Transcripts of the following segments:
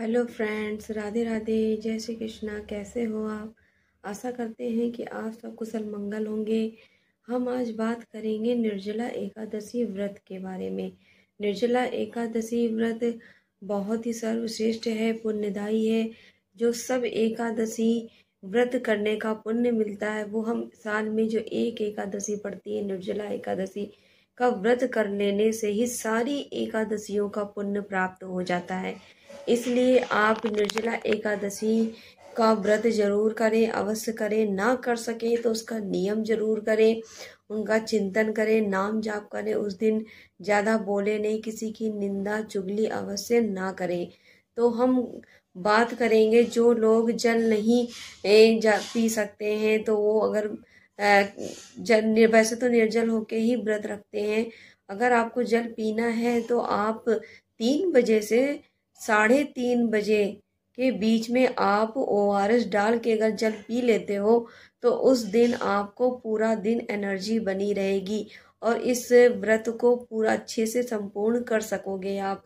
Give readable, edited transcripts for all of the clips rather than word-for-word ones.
Hello friends, Radhe Radhe, जय श्री कृष्णा। कैसे हो आप? आशा करते हैं कि आप सब कुशल मंगल होंगे। हम आज बात करेंगे निर्जला एकादशी व्रत के बारे में। निर्जला एकादशी व्रत बहुत ही सर्वश्रेष्ठ है, पुण्यदायी है। जो सब एकादशी व्रत करने का पुण्य मिलता है वो हम साल में जो एक एकादशी पड़ती है, निर्जला एकादशी का व्रत कर लेने से ही सारी एकादशियों का पुण्य प्राप्त हो जाता है। इसलिए आप निर्जला एकादशी का व्रत जरूर करें, अवश्य करें। ना कर सके तो उसका नियम जरूर करें, उनका चिंतन करें, नाम जाप करें। उस दिन ज़्यादा बोले नहीं, किसी की निंदा चुगली अवश्य ना करें। तो हम बात करेंगे जो लोग जल नहीं पी सकते हैं, तो वो अगर वैसे तो निर्जल होके ही व्रत रखते हैं। अगर आपको जल पीना है तो आप 3 बजे से 3:30 बजे के बीच में आप ORS डाल के अगर जल पी लेते हो तो उस दिन आपको पूरा दिन एनर्जी बनी रहेगी और इस व्रत को पूरा अच्छे से संपूर्ण कर सकोगे आप।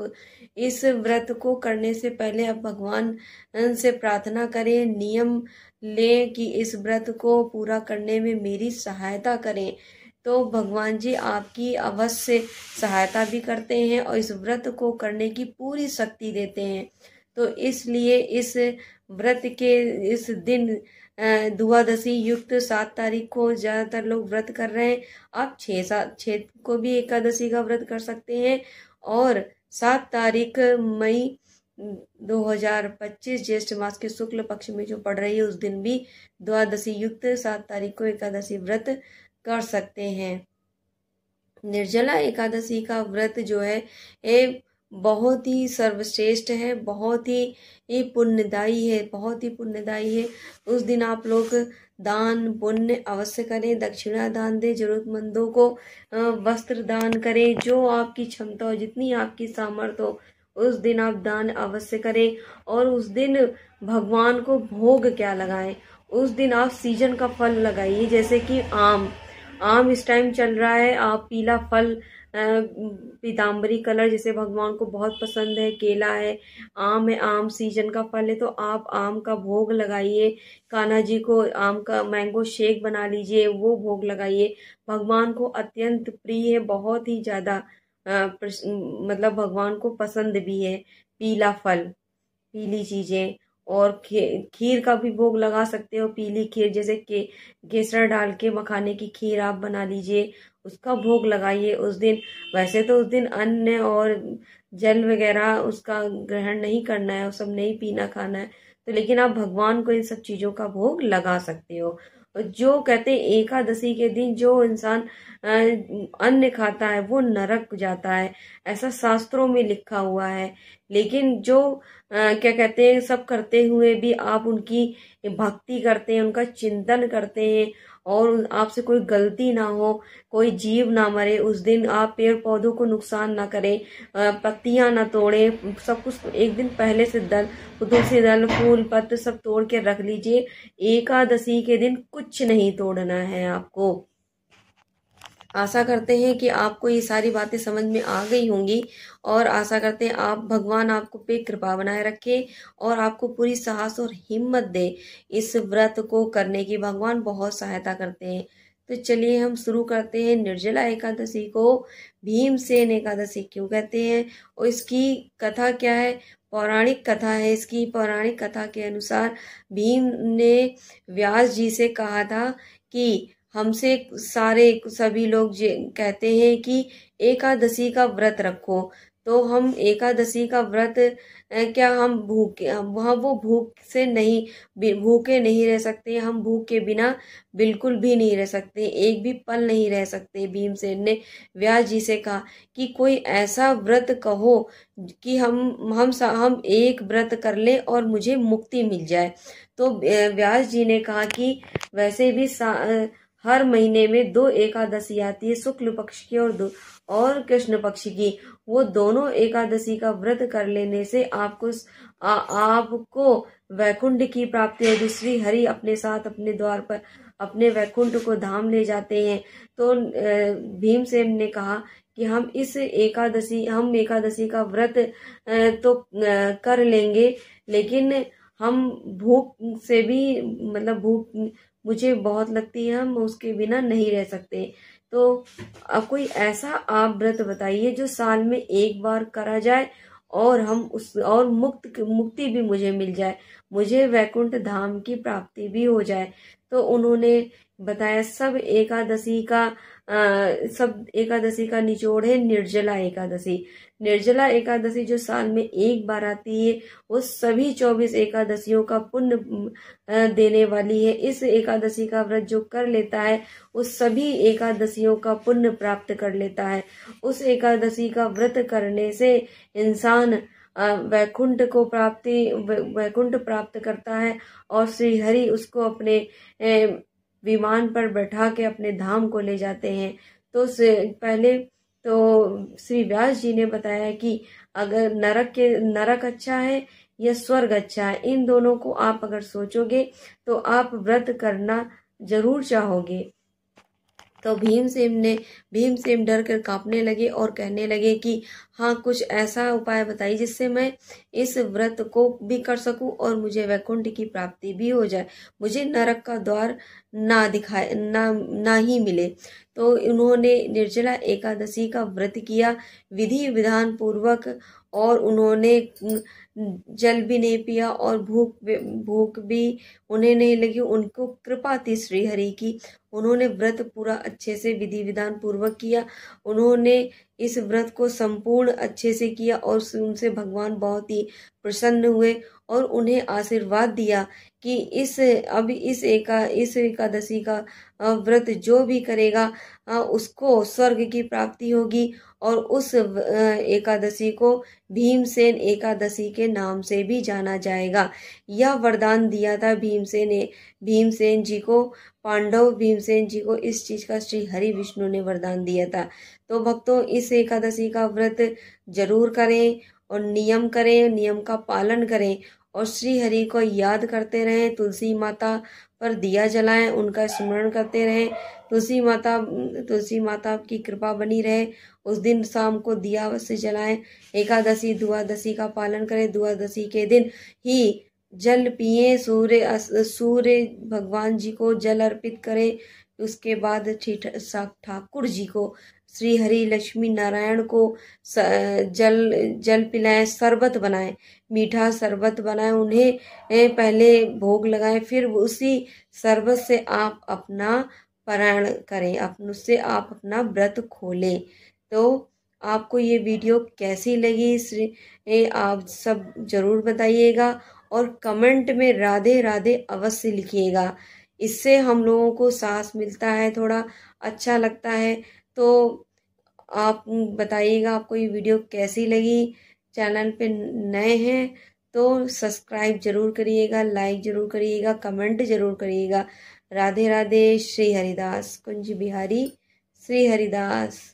इस व्रत को करने से पहले आप भगवान से प्रार्थना करें, नियम लें कि इस व्रत को पूरा करने में मेरी सहायता करें। तो भगवान जी आपकी अवश्य सहायता भी करते हैं और इस व्रत को करने की पूरी शक्ति देते हैं। तो इसलिए इस व्रत के इस दिन द्वादशी युक्त 7 तारीख को ज़्यादातर लोग व्रत कर रहे हैं। आप 6 को भी एकादशी का व्रत कर सकते हैं और 7 तारीख मई 2025 ज्येष्ठ मास के शुक्ल पक्ष में जो पड़ रही है उस दिन भी द्वादशी युक्त 7 तारीख को एकादशी व्रत कर सकते हैं। निर्जला एकादशी का व्रत जो है ये बहुत ही सर्वश्रेष्ठ है, बहुत ही पुण्यदायी है, बहुत ही पुण्यदायी है। उस दिन आप लोग दान पुण्य अवश्य करें, दक्षिणा दान दें, जरूरतमंदों को वस्त्र दान करें। जो आपकी क्षमता हो, जितनी आपकी सामर्थ्य हो, उस दिन आप दान अवश्य करें। और उस दिन भगवान को भोग क्या लगाएं, उस दिन आप सीजन का फल लगाइए। जैसे कि आम इस टाइम चल रहा है, आप पीला फल, पीताम्बरी कलर जिसे भगवान को बहुत पसंद है, केला है, आम है, आम सीजन का फल है, तो आप आम का भोग लगाइए। कान्हा जी को आम का मैंगो शेक बना लीजिए, वो भोग लगाइए। भगवान को अत्यंत प्रिय है, बहुत ही ज्यादा मतलब भगवान को पसंद भी है पीला फल, पीली चीजें। और खीर का भी भोग लगा सकते हो, पीली खीर जैसे केसर डाल के मखाने की खीर आप बना लीजिए, उसका भोग लगाइए उस दिन। वैसे तो उस दिन अन्न और जल वगैरह उसका ग्रहण नहीं करना है, वो सब नहीं पीना खाना है, तो लेकिन आप भगवान को इन सब चीजों का भोग लगा सकते हो। और जो कहते हैं एकादशी के दिन जो इंसान अन्न खाता है वो नरक जाता है, ऐसा शास्त्रों में लिखा हुआ है। लेकिन जो क्या कहते हैं, सब करते हुए भी आप उनकी भक्ति करते हैं, उनका चिंतन करते हैं और आपसे कोई गलती ना हो, कोई जीव ना मरे, उस दिन आप पेड़ पौधों को नुकसान ना करें, पत्तियां ना तोड़े, सब कुछ एक दिन पहले से तुलसी दल फूल पत्र सब तोड़ के रख लीजिए। एकादशी के दिन कुछ नहीं तोड़ना है आपको। आशा करते हैं कि आपको ये सारी बातें समझ में आ गई होंगी और आशा करते हैं आप भगवान आपको पे कृपा बनाए रखे और आपको पूरी साहस और हिम्मत दे इस व्रत को करने की। भगवान बहुत सहायता करते हैं। तो चलिए हम शुरू करते हैं। निर्जला एकादशी को भीमसेन एकादशी क्यों कहते हैं और इसकी कथा क्या है? पौराणिक कथा है इसकी। पौराणिक कथा के अनुसार भीम ने व्यास जी से कहा था कि हमसे सारे सभी लोग कहते हैं कि एकादशी का व्रत रखो, तो हम एकादशी का व्रत क्या हम भूखे, वहाँ वो भूख से नहीं, भूखे नहीं रह सकते, हम भूख के बिना बिल्कुल भी नहीं रह सकते, एक भी पल नहीं रह सकते। भीमसेन ने व्यास जी से कहा कि कोई ऐसा व्रत कहो कि हम एक व्रत कर ले और मुझे मुक्ति मिल जाए। तो व्यास जी ने कहा कि वैसे भी हर महीने में 2 एकादशी आती है, शुक्ल पक्ष की और कृष्ण पक्ष की। वो दोनों एकादशी का व्रत कर लेने से आपको वैकुंठ की प्राप्ति होगी। श्री हरि अपने साथ अपने द्वार पर अपने वैकुंठ को धाम ले जाते हैं। तो भीमसेन ने कहा कि हम एकादशी का व्रत तो कर लेंगे, लेकिन हम भूख से भी, मतलब भूख मुझे बहुत लगती है, हम उसके बिना नहीं रह सकते। तो अब कोई ऐसा आप व्रत बताइए जो साल में एक बार करा जाए और हम उस और मुक्ति भी मुझे मिल जाए, मुझे वैकुंठ धाम की प्राप्ति भी हो जाए। तो उन्होंने बताया सब एकादशी का निचोड़ है निर्जला एकादशी। निर्जला एकादशी जो साल में एक बार आती है, वो सभी 24 एकादशियों का पुण्य देने वाली है। इस एकादशी का व्रत जो कर लेता है, उस सभी एकादशियों का पुण्य प्राप्त कर लेता है। उस एकादशी का व्रत करने से इंसान वैकुंठ प्राप्त करता है और श्री हरि उसको अपने विमान पर बैठा के अपने धाम को ले जाते हैं। तो पहले तो श्री व्यास जी ने बताया कि अगर नरक अच्छा है या स्वर्ग अच्छा है, इन दोनों को आप अगर सोचोगे तो आप व्रत करना जरूर चाहोगे। तो भीमसेन डर कर कांपने लगे और कहने लगे कि हाँ, कुछ ऐसा उपाय बताइए जिससे मैं इस व्रत को भी कर सकूं और मुझे वैकुंठ की प्राप्ति भी हो जाए, मुझे नरक का द्वार ना ही मिले। तो उन्होंने निर्जला एकादशी का व्रत किया विधि विधान पूर्वक, और उन्होंने जल भी नहीं पिया और भूख भी उन्हें नहीं लगी। उनको कृपा थी श्री हरि की, उन्होंने व्रत पूरा अच्छे से विधि विधान पूर्वक किया। उन्होंने इस व्रत को संपूर्ण अच्छे से किया और उनसे भगवान बहुत ही प्रसन्न हुए और उन्हें आशीर्वाद दिया कि इस एकादशी का व्रत जो भी करेगा उसको स्वर्ग की प्राप्ति होगी, और उस एकादशी को भीमसेन एकादशी के नाम से भी जाना जाएगा। यह वरदान दिया था भीमसेन जी को, पांडव भीमसेन जी को इस चीज का श्री हरि विष्णु ने वरदान दिया था। तो भक्तों, इस एकादशी का व्रत जरूर करें और नियम करें, नियम का पालन करें और श्री हरि को याद करते रहें। तुलसी माता पर दिया जलाएं, उनका स्मरण करते रहें। तुलसी माता की कृपा बनी रहे। उस दिन शाम को दिया अवश्य जलाएं। एकादशी द्वादशी का पालन करें। द्वादशी के दिन ही जल पिए, सूर्य भगवान जी को जल अर्पित करें। उसके बाद ठाकुर जी को, श्री हरि लक्ष्मी नारायण को जल पिलाएं, शरबत बनाएं, मीठा शरबत बनाएं, उन्हें पहले भोग लगाएं, फिर उसी शरबत से आप अपना पारायण करें, उससे आप अपना व्रत खोलें। तो आपको ये वीडियो कैसी लगी आप सब जरूर बताइएगा और कमेंट में राधे राधे अवश्य लिखिएगा। इससे हम लोगों को साहस मिलता है, थोड़ा अच्छा लगता है। तो आप बताइएगा आपको ये वीडियो कैसी लगी। चैनल पे नए हैं तो सब्सक्राइब जरूर करिएगा, लाइक जरूर करिएगा, कमेंट जरूर करिएगा। राधे राधे। श्री हरिदास कुंज बिहारी श्री हरिदास।